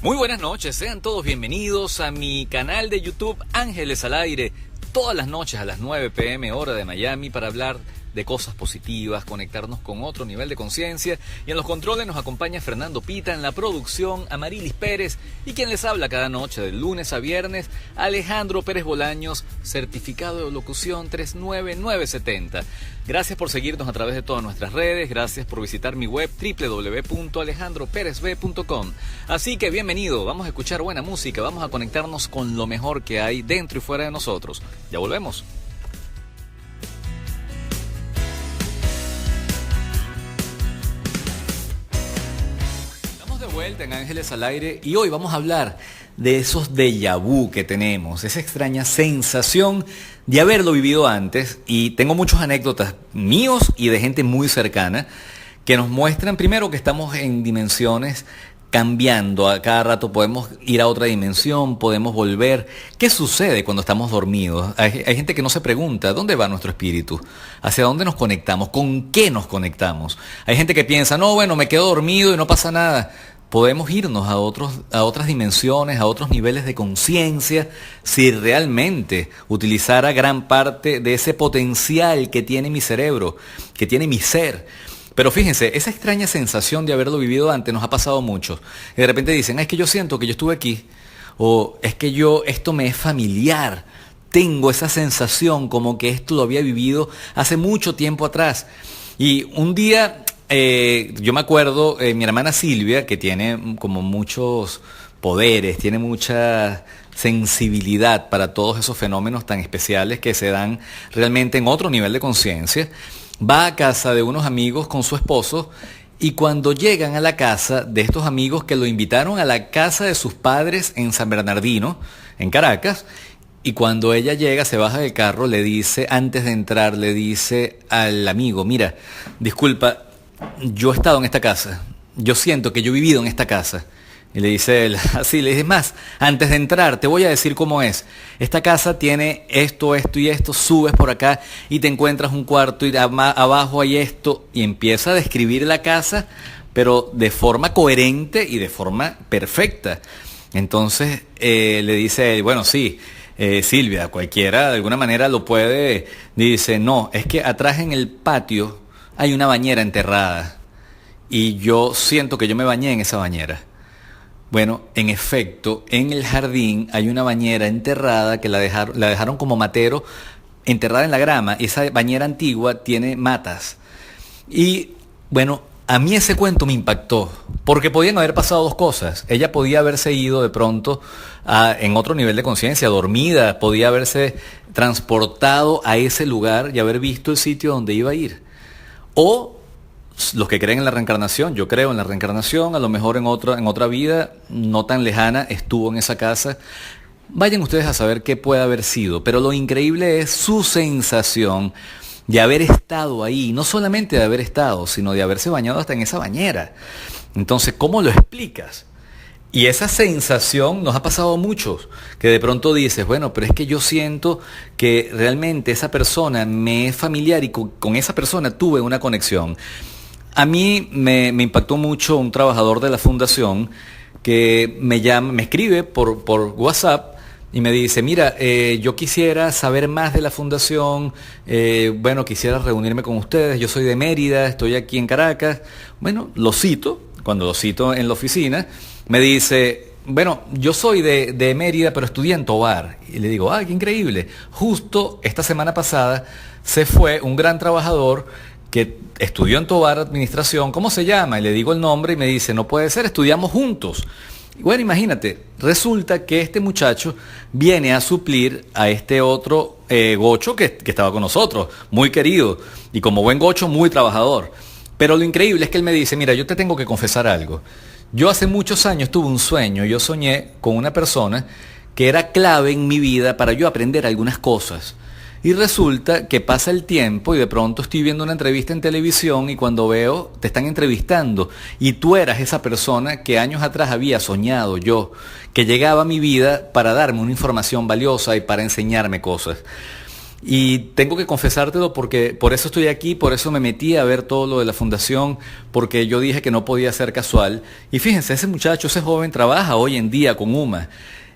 Muy buenas noches, sean todos bienvenidos a mi canal de YouTube Ángeles al Aire, todas las noches a las 9 p.m. hora de Miami para hablar de cosas positivas, conectarnos con otro nivel de conciencia. Y en los controles nos acompaña Fernando Pita, en la producción Amarilis Pérez y quien les habla cada noche de lunes a viernes, Alejandro Pérez Bolaños, certificado de locución 39970. Gracias por seguirnos a través de todas nuestras redes, gracias por visitar mi web www.alejandroperezb.com. Así que bienvenido, vamos a escuchar buena música, vamos a conectarnos con lo mejor que hay dentro y fuera de nosotros. Ya volvemos. Estamos de vuelta en Ángeles al Aire y hoy vamos a hablar de esos déjà vu que tenemos, esa extraña sensación de haberlo vivido antes. Y tengo muchas anécdotas míos y de gente muy cercana que nos muestran primero que estamos en dimensiones cambiando, a cada rato podemos ir a otra dimensión, podemos volver. ¿Qué sucede cuando estamos dormidos? Hay gente que no se pregunta, ¿dónde va nuestro espíritu? ¿Hacia dónde nos conectamos? ¿Con qué nos conectamos? Hay gente que piensa, no, bueno, me quedo dormido y no pasa nada. Podemos irnos a otras dimensiones, a otros niveles de conciencia, si realmente utilizara gran parte de ese potencial que tiene mi cerebro, que tiene mi ser. Pero fíjense, esa extraña sensación de haberlo vivido antes nos ha pasado mucho. Y de repente dicen, es que yo siento que yo estuve aquí, o es que esto me es familiar. Tengo esa sensación como que esto lo había vivido hace mucho tiempo atrás. Y un día, yo me acuerdo, mi hermana Silvia, que tiene como muchos poderes, tiene mucha sensibilidad para todos esos fenómenos tan especiales que se dan realmente en otro nivel de conciencia, va a casa de unos amigos con su esposo y cuando llegan a la casa de estos amigos que lo invitaron a la casa de sus padres en San Bernardino, en Caracas, y cuando ella llega, se baja del carro, le dice, antes de entrar, le dice al amigo, mira, disculpa, yo he estado en esta casa, yo siento que yo he vivido en esta casa. Y le dice él, así, le dice, más, antes de entrar, te voy a decir cómo es. Esta casa tiene esto, esto y esto, subes por acá y te encuentras un cuarto y abajo hay esto. Y empieza a describir la casa, pero de forma coherente y de forma perfecta. Entonces le dice él, bueno, sí, Silvia, cualquiera de alguna manera lo puede. Dice, no, es que atrás en el patio hay una bañera enterrada y yo siento que yo me bañé en esa bañera. Bueno, en efecto, en el jardín hay una bañera enterrada que la dejaron como matero, enterrada en la grama. Esa bañera antigua tiene matas. Y bueno, a mí ese cuento me impactó, porque podían haber pasado dos cosas. Ella podía haberse ido de pronto en otro nivel de conciencia, dormida, podía haberse transportado a ese lugar y haber visto el sitio donde iba a ir. O los que creen en la reencarnación, yo creo en la reencarnación, a lo mejor en otra vida no tan lejana estuvo en esa casa. Vayan ustedes a saber qué puede haber sido, pero lo increíble es su sensación de haber estado ahí, no solamente de haber estado, sino de haberse bañado hasta en esa bañera. Entonces, ¿cómo lo explicas? Y esa sensación nos ha pasado a muchos, que de pronto dices, bueno, pero es que yo siento que realmente esa persona me es familiar y con esa persona tuve una conexión. A mí me impactó mucho un trabajador de la fundación que me escribe por WhatsApp y me dice, mira, yo quisiera saber más de la fundación, bueno, quisiera reunirme con ustedes, yo soy de Mérida, estoy aquí en Caracas. Bueno, lo cito, cuando lo cito en la oficina, me dice, bueno, yo soy de Mérida, pero estudié en Tovar. Y le digo, qué increíble. Justo esta semana pasada se fue un gran trabajador que estudió en Tovar Administración, ¿cómo se llama? Y le digo el nombre y me dice, no puede ser, estudiamos juntos. Y bueno, imagínate, resulta que este muchacho viene a suplir a este otro gocho que estaba con nosotros, muy querido, y como buen gocho, muy trabajador. Pero lo increíble es que él me dice, mira, yo te tengo que confesar algo. Yo hace muchos años tuve un sueño, yo soñé con una persona que era clave en mi vida para yo aprender algunas cosas. Y resulta que pasa el tiempo y de pronto estoy viendo una entrevista en televisión y cuando veo, te están entrevistando y tú eras esa persona que años atrás había soñado yo, que llegaba a mi vida para darme una información valiosa y para enseñarme cosas. Y tengo que confesártelo porque por eso estoy aquí, por eso me metí a ver todo lo de la fundación, porque yo dije que no podía ser casual. Y fíjense, ese muchacho, ese joven trabaja hoy en día con UMA.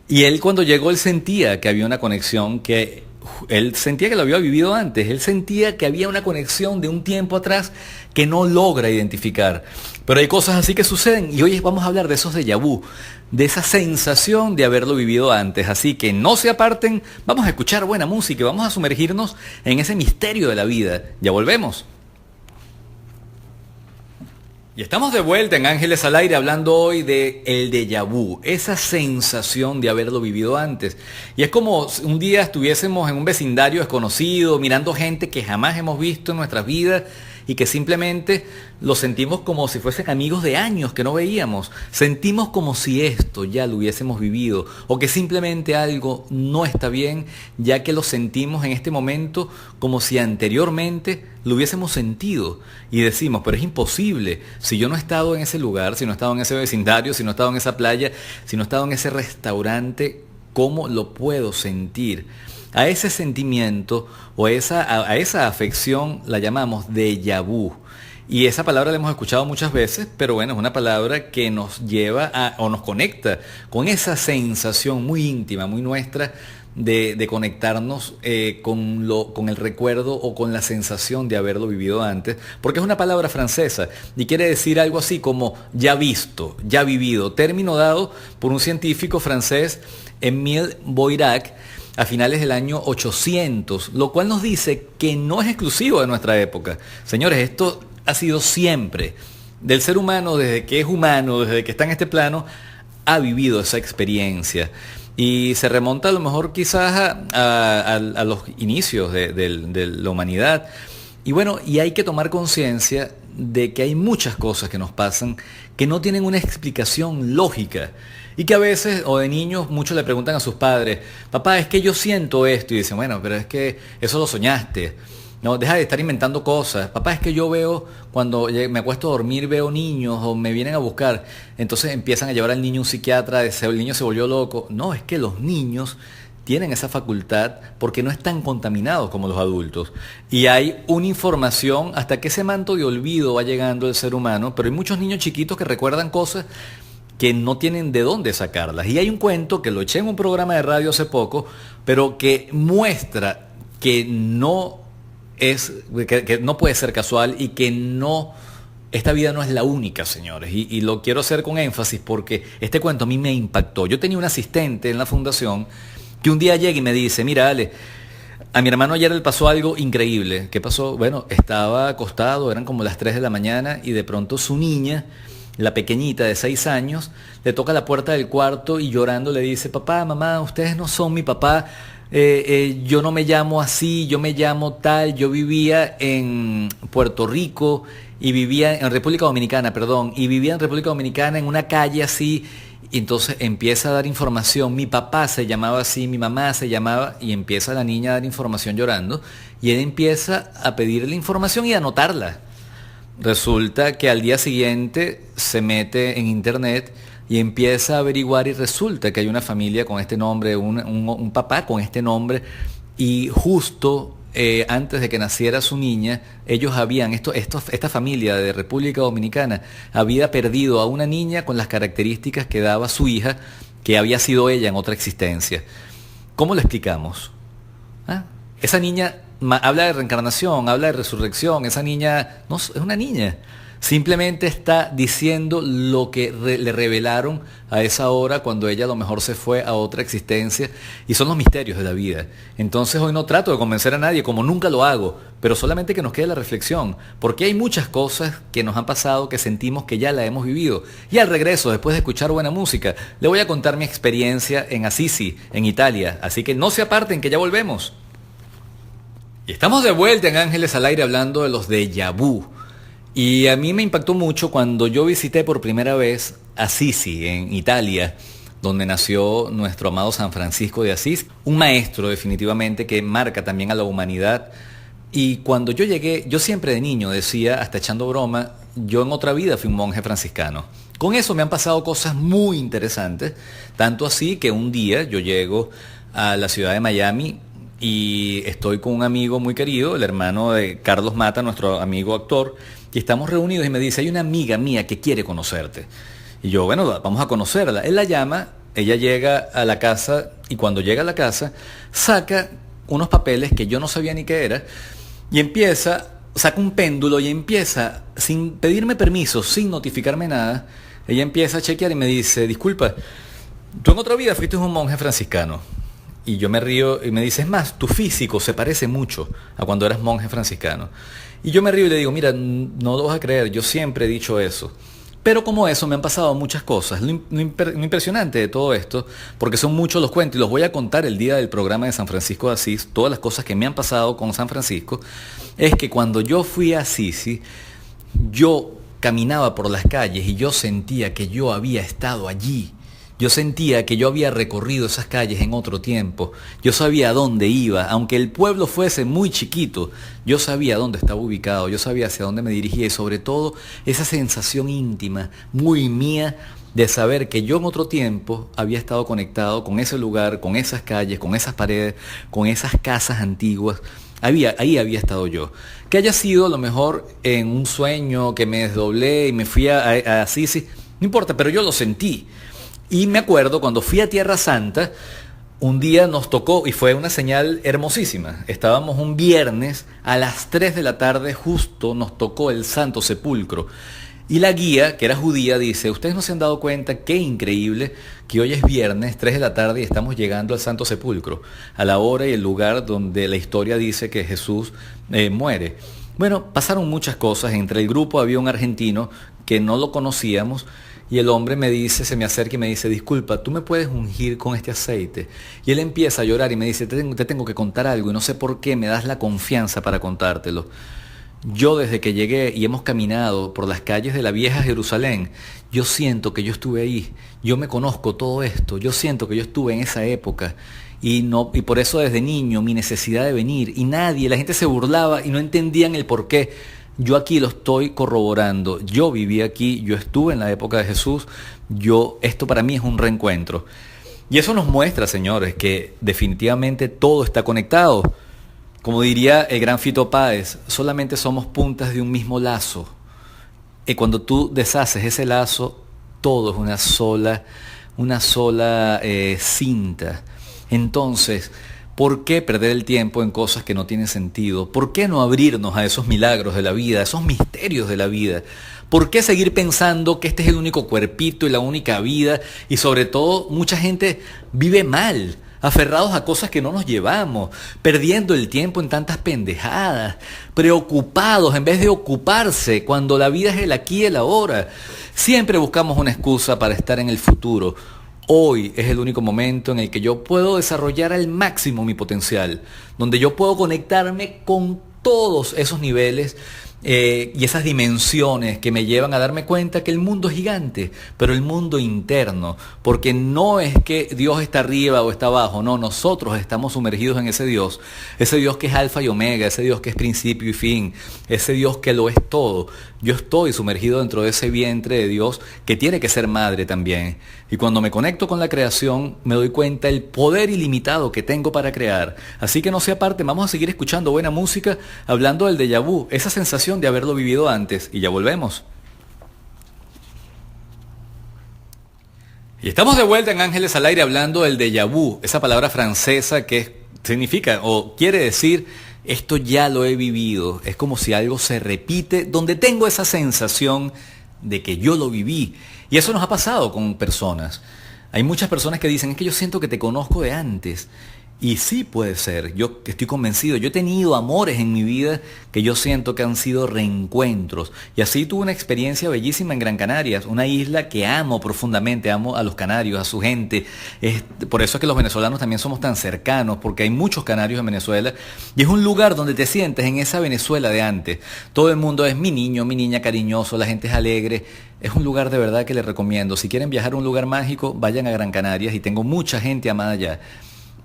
Y él cuando llegó, él sentía que había una conexión, que él sentía que lo había vivido antes, él sentía que había una conexión de un tiempo atrás que no logra identificar. Pero hay cosas así que suceden y hoy vamos a hablar de esos déjà vu, de esa sensación de haberlo vivido antes. Así que no se aparten, vamos a escuchar buena música y vamos a sumergirnos en ese misterio de la vida. Ya volvemos. Y estamos de vuelta en Ángeles al Aire hablando hoy de el déjà vu, esa sensación de haberlo vivido antes. Y es como si un día estuviésemos en un vecindario desconocido, mirando gente que jamás hemos visto en nuestras vidas y que simplemente lo sentimos como si fuesen amigos de años que no veíamos. Sentimos como si esto ya lo hubiésemos vivido o que simplemente algo no está bien, ya que lo sentimos en este momento como si anteriormente lo hubiésemos sentido. Y decimos, pero es imposible, si yo no he estado en ese lugar, si no he estado en ese vecindario, si no he estado en esa playa, si no he estado en ese restaurante, ¿cómo lo puedo sentir? A ese sentimiento o a esa afección la llamamos déjà vu. Y esa palabra la hemos escuchado muchas veces, pero bueno, es una palabra que nos lleva o nos conecta con esa sensación muy íntima, muy nuestra de conectarnos con el recuerdo o con la sensación de haberlo vivido antes, porque es una palabra francesa y quiere decir algo así como ya visto, ya vivido, término dado por un científico francés, Émile Boirac, a finales del año 800, lo cual nos dice que no es exclusivo de nuestra época. Señores, esto ha sido siempre del ser humano, desde que es humano, desde que está en este plano, ha vivido esa experiencia. Y se remonta a lo mejor quizás a los inicios de la humanidad. Y bueno, y hay que tomar conciencia de que hay muchas cosas que nos pasan que no tienen una explicación lógica. Y que a veces, o de niños, muchos le preguntan a sus padres, papá, es que yo siento esto. Y dicen, bueno, pero es que eso lo soñaste. No, deja de estar inventando cosas. Papá, es que yo veo, cuando me acuesto a dormir, veo niños o me vienen a buscar. Entonces empiezan a llevar al niño a un psiquiatra, el niño se volvió loco. No, es que los niños tienen esa facultad porque no están contaminados como los adultos. Y hay una información, hasta que ese manto de olvido va llegando el ser humano, pero hay muchos niños chiquitos que recuerdan cosas que no tienen de dónde sacarlas. Y hay un cuento que lo eché en un programa de radio hace poco, pero que muestra que no puede ser casual y que esta vida no es la única, señores. Y lo quiero hacer con énfasis porque este cuento a mí me impactó. Yo tenía un asistente en la fundación que un día llega y me dice, mira, Ale, a mi hermano ayer le pasó algo increíble. ¿Qué pasó? Bueno, estaba acostado, eran como las 3 de la mañana y de pronto su niña, la pequeñita de 6 años, le toca la puerta del cuarto y llorando le dice, papá, mamá, ustedes no son mi papá, yo no me llamo así, yo me llamo tal, yo vivía en Puerto Rico y vivía en República Dominicana, perdón, y vivía en República Dominicana en una calle así, y entonces empieza a dar información, mi papá se llamaba así, mi mamá se llamaba, y empieza la niña a dar información llorando, y él empieza a pedirle información y a anotarla. Resulta que al día siguiente se mete en internet y empieza a averiguar y resulta que hay una familia con este nombre, un papá con este nombre y justo antes de que naciera su niña, ellos habían, esta familia de República Dominicana había perdido a una niña con las características que daba su hija, que había sido ella en otra existencia. ¿Cómo lo explicamos? ¿Ah? Esa niña habla de reencarnación, habla de resurrección, esa niña no es una niña, simplemente está diciendo lo que le revelaron a esa hora cuando ella a lo mejor se fue a otra existencia y son los misterios de la vida. Entonces hoy no trato de convencer a nadie, como nunca lo hago, pero solamente que nos quede la reflexión, porque hay muchas cosas que nos han pasado que sentimos que ya la hemos vivido. Y al regreso, después de escuchar buena música, le voy a contar mi experiencia en Assisi, en Italia, así que no se aparten que ya volvemos. Y estamos de vuelta en Ángeles al Aire hablando de los déjà vu. Y a mí me impactó mucho cuando yo visité por primera vez Assisi, en Italia, donde nació nuestro amado San Francisco de Asís, un maestro definitivamente que marca también a la humanidad. Y cuando yo llegué, yo siempre de niño decía, hasta echando broma, yo en otra vida fui un monje franciscano. Con eso me han pasado cosas muy interesantes, tanto así que un día yo llego a la ciudad de Miami y estoy con un amigo muy querido, el hermano de Carlos Mata, nuestro amigo actor, y estamos reunidos y me dice, hay una amiga mía que quiere conocerte. Y yo, bueno, vamos a conocerla. Él la llama, ella llega a la casa y cuando llega a la casa saca unos papeles que yo no sabía ni qué era y saca un péndulo y empieza, sin pedirme permiso, sin notificarme nada, ella empieza a chequear y me dice, disculpa, tú en otra vida fuiste un monje franciscano. Y yo me río y me dice, es más, tu físico se parece mucho a cuando eras monje franciscano. Y yo me río y le digo, mira, no lo vas a creer, yo siempre he dicho eso. Pero como eso me han pasado muchas cosas. Lo impresionante de todo esto, porque son muchos los cuentos y los voy a contar el día del programa de San Francisco de Asís, todas las cosas que me han pasado con San Francisco, es que cuando yo fui a Assisi, yo caminaba por las calles y yo sentía que yo había estado allí. Yo sentía que yo había recorrido esas calles en otro tiempo. Yo sabía a dónde iba. Aunque el pueblo fuese muy chiquito, yo sabía dónde estaba ubicado, yo sabía hacia dónde me dirigía y sobre todo esa sensación íntima, muy mía, de saber que yo en otro tiempo había estado conectado con ese lugar, con esas calles, con esas paredes, con esas casas antiguas. Ahí había estado yo. Que haya sido a lo mejor en un sueño, que me desdoblé y me fui a Assisi, no importa, pero yo lo sentí. Y me acuerdo cuando fui a Tierra Santa, un día nos tocó, y fue una señal hermosísima, estábamos un viernes a las 3 de la tarde, justo nos tocó el Santo Sepulcro. Y la guía, que era judía, dice, ustedes no se han dado cuenta, qué increíble que hoy es viernes, 3 de la tarde, y estamos llegando al Santo Sepulcro, a la hora y el lugar donde la historia dice que Jesús muere. Bueno, pasaron muchas cosas, entre el grupo había un argentino que no lo conocíamos, y el hombre me dice, se me acerca y me dice, disculpa, ¿tú me puedes ungir con este aceite? Y él empieza a llorar y me dice, te tengo que contar algo y no sé por qué me das la confianza para contártelo. Yo desde que llegué y hemos caminado por las calles de la vieja Jerusalén, yo siento que yo estuve ahí, yo me conozco todo esto, yo siento que yo estuve en esa época y por eso desde niño mi necesidad de venir y la gente se burlaba y no entendían el por qué. Yo aquí lo estoy corroborando, yo viví aquí, yo estuve en la época de Jesús, esto para mí es un reencuentro. Y eso nos muestra, señores, que definitivamente todo está conectado. Como diría el gran Fito Páez, solamente somos puntas de un mismo lazo. Y cuando tú deshaces ese lazo, todo es una sola cinta. Entonces, ¿por qué perder el tiempo en cosas que no tienen sentido? ¿Por qué no abrirnos a esos milagros de la vida, a esos misterios de la vida? ¿Por qué seguir pensando que este es el único cuerpito y la única vida? Y sobre todo, mucha gente vive mal, aferrados a cosas que no nos llevamos, perdiendo el tiempo en tantas pendejadas, preocupados en vez de ocuparse, cuando la vida es el aquí y el ahora. Siempre buscamos una excusa para estar en el futuro. Hoy es el único momento en el que yo puedo desarrollar al máximo mi potencial, donde yo puedo conectarme con todos esos niveles y esas dimensiones que me llevan a darme cuenta que el mundo es gigante, pero el mundo interno, porque no es que Dios está arriba o está abajo, no, nosotros estamos sumergidos en ese Dios que es alfa y omega, ese Dios que es principio y fin, ese Dios que lo es todo. Yo estoy sumergido dentro de ese vientre de Dios que tiene que ser madre también. Y cuando me conecto con la creación, me doy cuenta el poder ilimitado que tengo para crear. Así que no sea aparte, vamos a seguir escuchando buena música, hablando del déjà vu, esa sensación de haberlo vivido antes. Y ya volvemos. Y estamos de vuelta en Ángeles al Aire hablando del déjà vu, esa palabra francesa que significa o quiere decir esto ya lo he vivido. Es como si algo se repite, donde tengo esa sensación de que yo lo viví. Y eso nos ha pasado con personas. Hay muchas personas que dicen, es que yo siento que te conozco de antes. Y sí puede ser, yo estoy convencido, yo he tenido amores en mi vida que yo siento que han sido reencuentros. Y así tuve una experiencia bellísima en Gran Canaria, una isla que amo profundamente, amo a los canarios, a su gente. Por eso es que los venezolanos también somos tan cercanos, porque hay muchos canarios en Venezuela. Y es un lugar donde te sientes en esa Venezuela de antes. Todo el mundo es mi niño, mi niña cariñoso, la gente es alegre. Es un lugar de verdad que les recomiendo. Si quieren viajar a un lugar mágico, vayan a Gran Canaria y tengo mucha gente amada allá.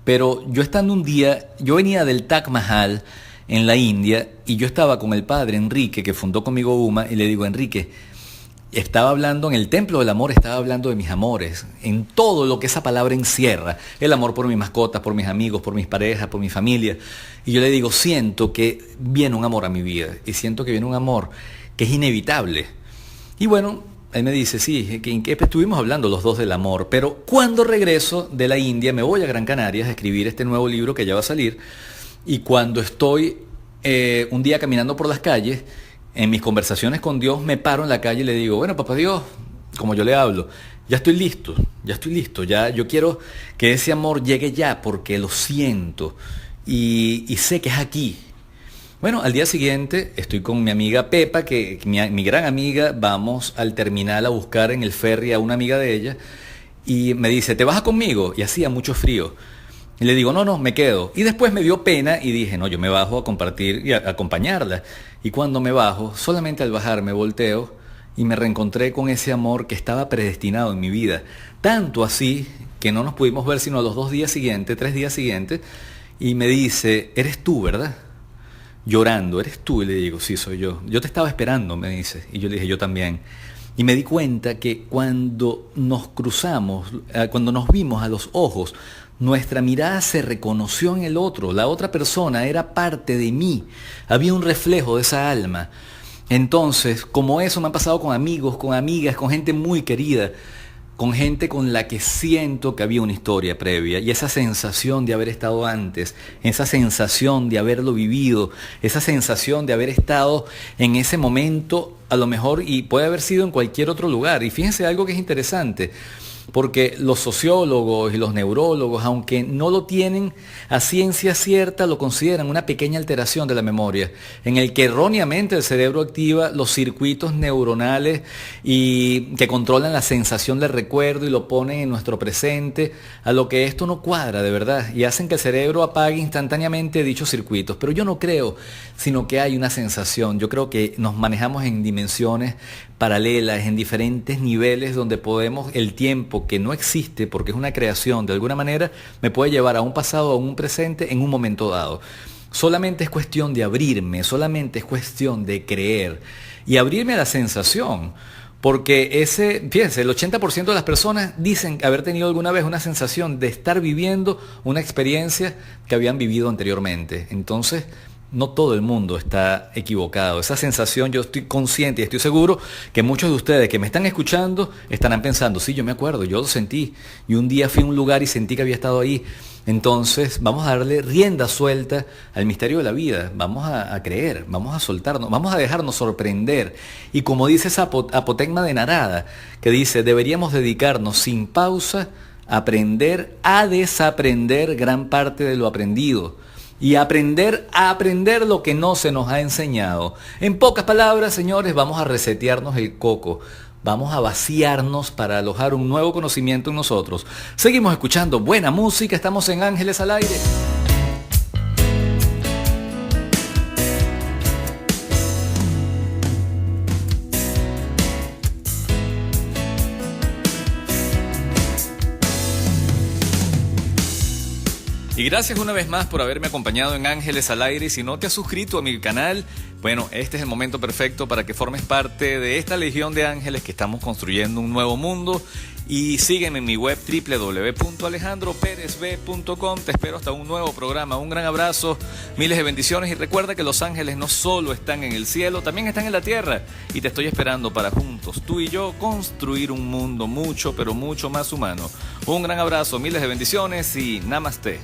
Pero yo estando un día, yo venía del Taj Mahal en la India y yo estaba con el padre Enrique que fundó conmigo UMA y le digo, Enrique, estaba hablando, en el templo del amor estaba hablando de mis amores, en todo lo que esa palabra encierra, el amor por mis mascotas, por mis amigos, por mis parejas, por mi familia. Y yo le digo, siento que viene un amor a mi vida, y siento que viene un amor que es inevitable. Y bueno, él me dice, sí, que estuvimos hablando los dos del amor, pero cuando regreso de la India me voy a Gran Canarias a escribir este nuevo libro que ya va a salir, y cuando estoy un día caminando por las calles, en mis conversaciones con Dios me paro en la calle y le digo, bueno, papá Dios, como yo le hablo, ya estoy listo, ya yo quiero que ese amor llegue ya porque lo siento y sé que es aquí. Bueno, al día siguiente estoy con mi amiga Pepa, que mi gran amiga, vamos al terminal a buscar en el ferry a una amiga de ella y me dice, ¿te vas conmigo? Y hacía mucho frío. Y le digo, no, me quedo. Y después me dio pena y dije, no, yo me bajo a compartir y a acompañarla. Y cuando me bajo, solamente al bajar me volteo y me reencontré con ese amor que estaba predestinado en mi vida. Tanto así que no nos pudimos ver sino a los 2 días siguientes, 3 días siguientes. Y me dice, eres tú, ¿verdad? Llorando, eres tú. Y le digo, sí, soy yo. Yo te estaba esperando, me dice. Y yo le dije, yo también. Y me di cuenta que cuando nos cruzamos, cuando nos vimos a los ojos, nuestra mirada se reconoció en el otro. La otra persona era parte de mí. Había un reflejo de esa alma. Entonces, como eso me ha pasado con amigos, con amigas, con gente muy querida, con gente con la que siento que había una historia previa. Y esa sensación de haber estado antes, esa sensación de haberlo vivido, esa sensación de haber estado en ese momento, a lo mejor, y puede haber sido en cualquier otro lugar. Y fíjense algo que es interesante. Porque los sociólogos y los neurólogos, aunque no lo tienen a ciencia cierta, lo consideran una pequeña alteración de la memoria, en el que erróneamente el cerebro activa los circuitos neuronales y que controlan la sensación del recuerdo y lo ponen en nuestro presente, a lo que esto no cuadra de verdad, y hacen que el cerebro apague instantáneamente dichos circuitos. Pero yo no creo, sino que hay una sensación. Yo creo que nos manejamos en dimensiones paralelas, en diferentes niveles donde podemos, el tiempo que no existe porque es una creación de alguna manera, me puede llevar a un pasado o a un presente en un momento dado. Solamente es cuestión de abrirme, solamente es cuestión de creer y abrirme a la sensación. Porque fíjense, el 80% de las personas dicen haber tenido alguna vez una sensación de estar viviendo una experiencia que habían vivido anteriormente. Entonces, no todo el mundo está equivocado. Esa sensación, yo estoy consciente y estoy seguro que muchos de ustedes que me están escuchando estarán pensando, sí, yo me acuerdo, yo lo sentí. Y un día fui a un lugar y sentí que había estado ahí. Entonces, vamos a darle rienda suelta al misterio de la vida. Vamos a creer, vamos a soltarnos, vamos a dejarnos sorprender. Y como dice esa apotegma de Narada, que dice, deberíamos dedicarnos sin pausa a aprender a desaprender gran parte de lo aprendido. Y aprender a aprender lo que no se nos ha enseñado. En pocas palabras, señores, vamos a resetearnos el coco. Vamos a vaciarnos para alojar un nuevo conocimiento en nosotros. Seguimos escuchando buena música, estamos en Ángeles al Aire. Y gracias una vez más por haberme acompañado en Ángeles al Aire. Y si no te has suscrito a mi canal, bueno, este es el momento perfecto para que formes parte de esta legión de ángeles que estamos construyendo un nuevo mundo. Y sígueme en mi web www.alejandroperezb.com. Te espero hasta un nuevo programa. Un gran abrazo, miles de bendiciones. Y recuerda que los ángeles no solo están en el cielo, también están en la tierra. Y te estoy esperando para juntos, tú y yo, construir un mundo mucho, pero mucho más humano. Un gran abrazo, miles de bendiciones y namaste.